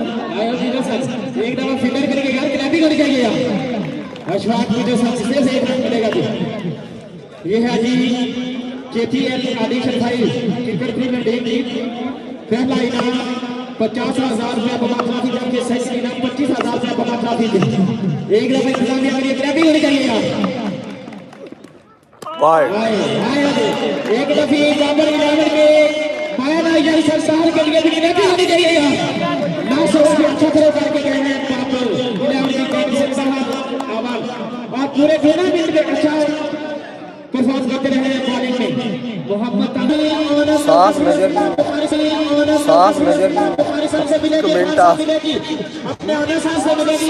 आयो जी ने सर एक दफा फिल्डर करके यार क्लैपिंग होनी चाहिए यार अशफाक की जो सबसे से एक रन मिलेगा जी। ये है जी KPL audition file cricket premier league पहला इनाम 50,000 रुपया बमा ट्रॉफी जबकि सेकंड इनाम 25,000 रुपया बमा ट्रॉफी एक दफा इंतजामिया करिए क्लैपिंग होनी चाहिए यार। एक दफी बाबर इनाम के माया यार सरकार के लिए भी नहीं होनी चाहिए यार। ना सो के अच्छा थ्रो करके गए हैं बाबर इनाम की टीम से बाहर आवाज और पूरे टूर्नामेंट में अच्छा परफॉर्म करते रहे हैं बॉलिंग में। मोहम्मद सांस नजर कमेंट अपने आने सांस से मिलेगी।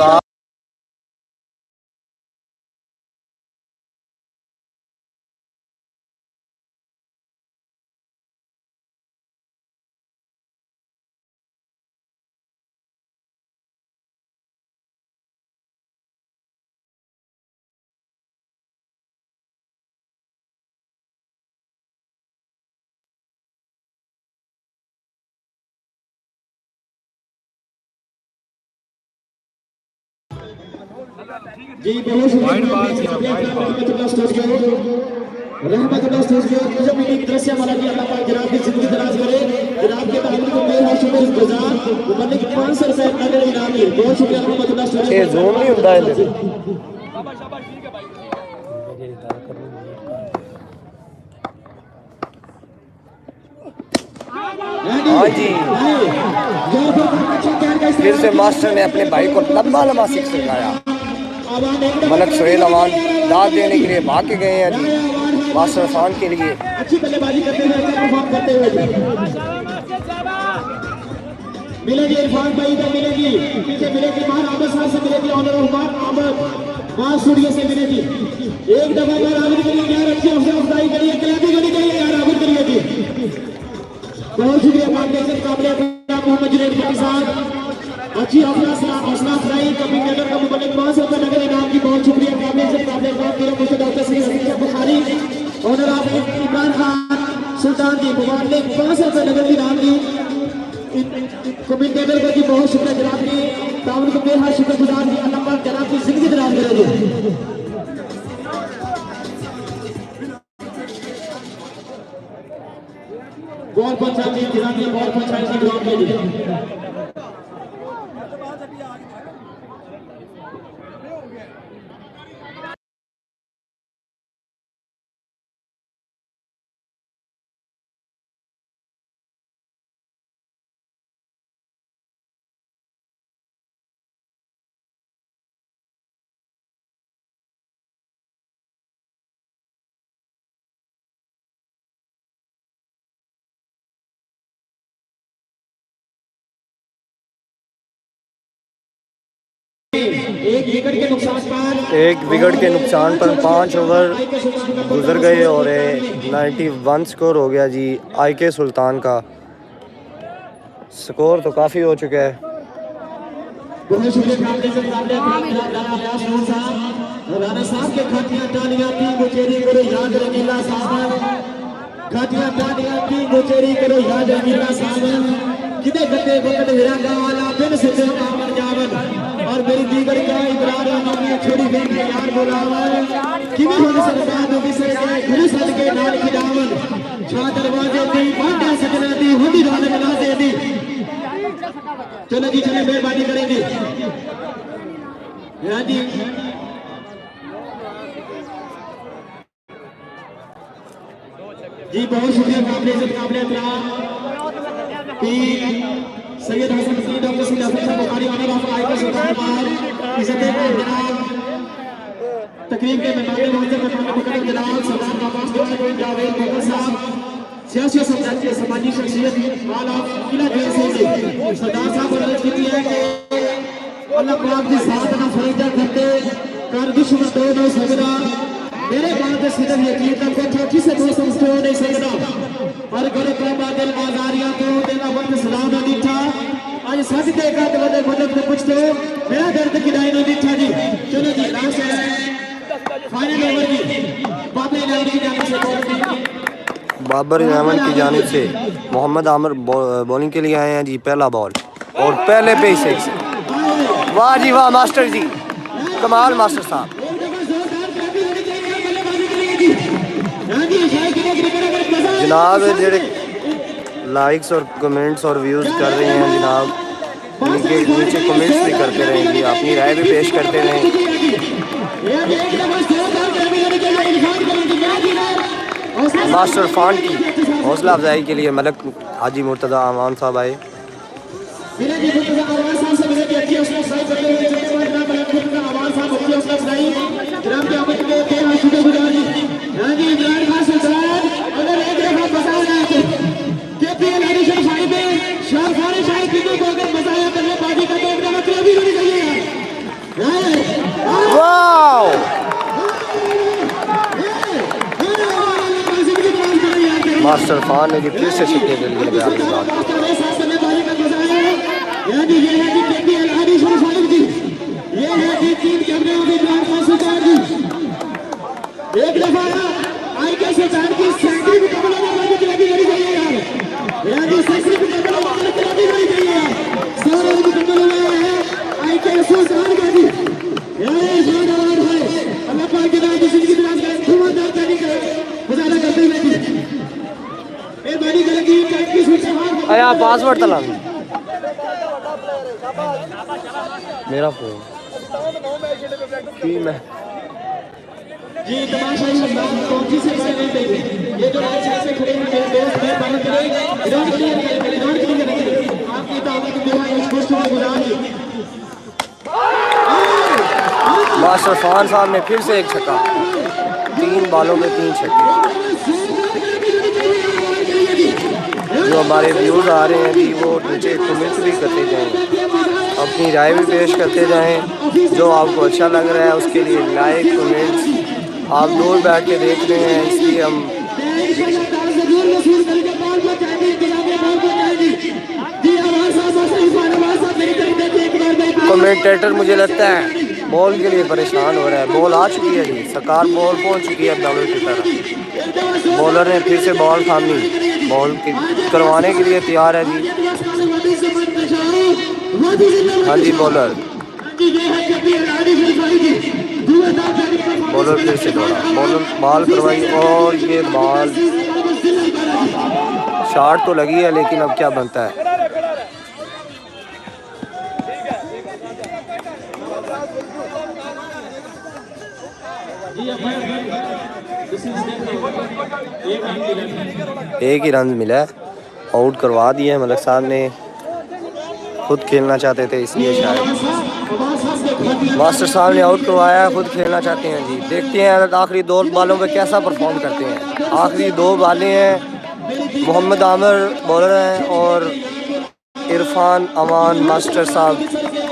जी बहुत रहमतुल्लाह स्टूडियो जो मीटिंग दृश्य वाला जी अल्लाह पाक जनाब की जिंदगी दराज करे। जनाब के ताल्लुक में मेरा शुक्र गुजार मुबल्लिग 500 रुपए नगद इनाम है। बहुत शुक्रिया रहमतुल्लाह स्टूडियो। ये जोन नहीं ਹੁੰਦਾ ਇਹਦੇ हाँ जी। फिर से मास्टर ने अपने भाई को लंबा लंबा सिक्स लगाया। मलक सुहेल अमान दाद देने के लिए भाग के गए हैं जी मास्टर खान के लिए। अच्छी बल्लेबाजी करते हुए परफॉर्म करते हुए मिलेगी इरफान भाई का मिलेगी पीछे मिलेगी बाहर आमद साहब से मिलेगी ऑनर रहमान आमद पांच स्टूडियो से मिले जी एक दफा बार आबिद करिए यार अच्छी हौसला अफजाई करिए कलाबी गली करिए यार आबिद करिए जी बहुत शुक्रिया मार्गदर्शन काबिल मोहम्मद जुनैद के साथ अच्छी हौसला अफजाई कभी नगर का मुबलिक 500 रुपए नगर इनाम की बहुत शुक्रिया काबिल मेरा मुझे doctor Syed Bukhari honour of Imran Khan Sultan ji मुबारक 500 रुपए नगर इनाम की कमेंटेटर को जी बहुत शुक्रिया जनाब की ताउन को बेहद शुक्रगुजार जी अल्लाह पाक जनाब की जिंदगी दराज करे जी बहुत पंचायत जी जनाब जी बहुत पंचायत जी ग्राउंड में जी एक विकेट के नुकसान पर 5 ओवर गुजर गए और 91 स्कोर हो गया जी IK सुल्तान का। स्कोर तो काफ़ी हो चुका है। बहुत शुक्रिया राणा साहब के खातियां तालियां थी मुचेरी करो याद रंगीला साहब खातियां तालियां थी मुचेरी करो याद रंगीला साहब किदे गद्दे वक्त विरांगा वाला बिन सिद्धे कामर जावन और मेरी दीगर का इकरार है छोड़ी बेटी यार बोलावा किवे होने सरकार दो विसर के गुरु सद के नाल खिदावन छा दरवाजे दी बांधा सजना दी हुंदी रान बना दे दी चलो जी चले मेहरबानी करेंगे हां जी जी बहुत शुक्रिया काबिल इज्जत काबिल एहतराम Syed Hasan Saeed doctor Syed Hasan Bukhari honour of IK Sultan इज्जत जनाब तकरीब के मेहमान मुहतरम मुकद्दर जनाब सरदार अब्बास जावेद मुगल साहब सियासी समाजी शख्सियत वाल ऑफ किला जेल से सरदार साहब ने अर्ज की है कि अल्लाह पाक के साथ ना फरीदा करते कर दुश्मन तो न सकदा मेरे बात से सिर्फ यकीन तक को ठोकी से दोस्त हो नहीं सकता और करे कोबा दिल आजारिया तो देना वक्त सलाम ना दीठा आज सच के का बदे मदद को कुछ तो मेरा दर्द किराए ना दीठा जी चलो जी लास्ट है फाइनल ओवर जी बाबर इनाम की जानिब से बाबर इनाम की जानिब से मोहम्मद आमिर बॉलिंग के लिए आए हैं जी। पहला बॉल और पहले पे ही 6। वाह जी वाह मास्टर जी कमाल मास्टर साहब। जनाब जेडे लाइक्स और कमेंट्स और व्यूज़ कर रहे हैं जनाब उनके नीचे कमेंट्स भी करते रहें जी अपनी राय भी पेश करते रहें। मास्टर फान की हौसला अफजाई के लिए मलक हाजी मुर्तज़ा अमान साहब आए। मास्टर फान ने फिर से छक्के के लिए बयान की बात एक दफा IK सुल्तान की सेंचुरी भी कबूल होने वाली खिलाड़ी लड़ी गई है यार यानी सेंचुरी भी कबूल होने वाली खिलाड़ी लड़ी गई है सारे भी कबूल हुए हैं IK सुल्तान का जी यार शानदार है अल्लाह पाक की नाम की जिंदगी दराज करे धुआंधार करने का गुजारा करते हुए जी मेहरबानी करेंगी की सुल्तान आया पासवर्ड तला मेरा फोन की मैं जी तमाशा कौन से नहीं देंगे ये जो राइट साइड से खड़े हैं मेरे दोस्त मैं बात करेंगे ग्राउंड क्लियर करेंगे आपकी दावत की दुआ इस खुश हुआ गुजार जी मास्टर फान साहब ने फिर से एक छक्का 3 बॉलों में 3 छक्के। जो हमारे व्यूज़ आ रहे हैं जी वो नीचे कमेंट्स भी करते जाएं अपनी राय भी पेश करते जाएं जो आपको अच्छा लग रहा है उसके लिए लाइक कमेंट्स। आप दूर बैठ के देख रहे हैं इसलिए हम कमेंटेटर मुझे लगता है बॉल के लिए परेशान हो रहा है। बॉल आ चुकी है जी, सरकार बॉल पहुंच चुकी है बॉलर की तरफ। बॉलर ने फिर से बॉल थामी, बॉल करवाने के लिए तैयार है जी। हाँ जी बॉलर फिर से दौड़ा, बॉलर बॉल करवाई और ये बॉल शॉट तो लगी है लेकिन अब क्या बनता है। एक ही रन मिला है, आउट करवा दिया है मलिक साहब ने। खुद खेलना चाहते थे इसलिए शायद मास्टर साहब ने आउट करवाया, खुद खेलना चाहते हैं जी। देखते हैं आखिरी 2 बॉलों पे कैसा परफॉर्म करते हैं। आखिरी 2 बॉलें हैं, मोहम्मद आमिर बॉलर हैं और इरफान अमान मास्टर साहब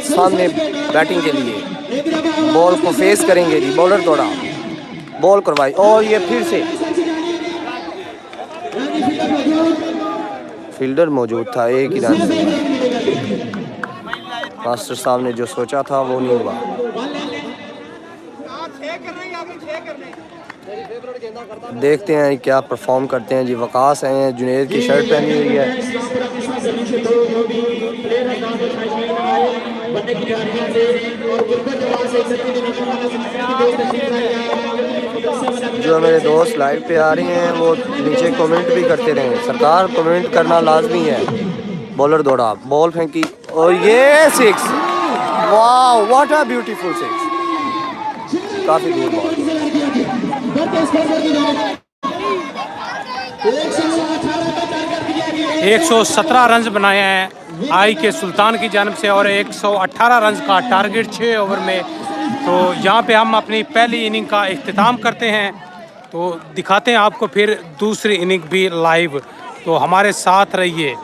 सामने बैटिंग के लिए बॉल को फेस करेंगे जी। बॉलर दौड़ा, बॉल करवाई और ये फिर से फील्डर मौजूद था। एक ही रन मास्टर साहब ने जो सोचा था वो नहीं हुआ। देखते हैं क्या परफॉर्म करते हैं जी। वकास आए हैं, जुनैद की शर्ट पहनी हुई है। जो मेरे दोस्त लाइव पे आ रहे हैं वो नीचे कमेंट भी करते रहे। सरकार कमेंट करना लाजमी है। बॉलर दौड़ा, बॉल फेंकी और ये 6। वाह व्हाट अ ब्यूटीफुल 6। काफी दूर बॉल। 117 रन बनाए हैं आई के सुल्तान की जानब से और 118 रन का टारगेट 6 ओवर में। तो यहाँ पे हम अपनी पहली इनिंग का इख्तिताम करते हैं। तो दिखाते हैं आपको फिर दूसरी इनिंग भी लाइव। तो हमारे साथ रहिए।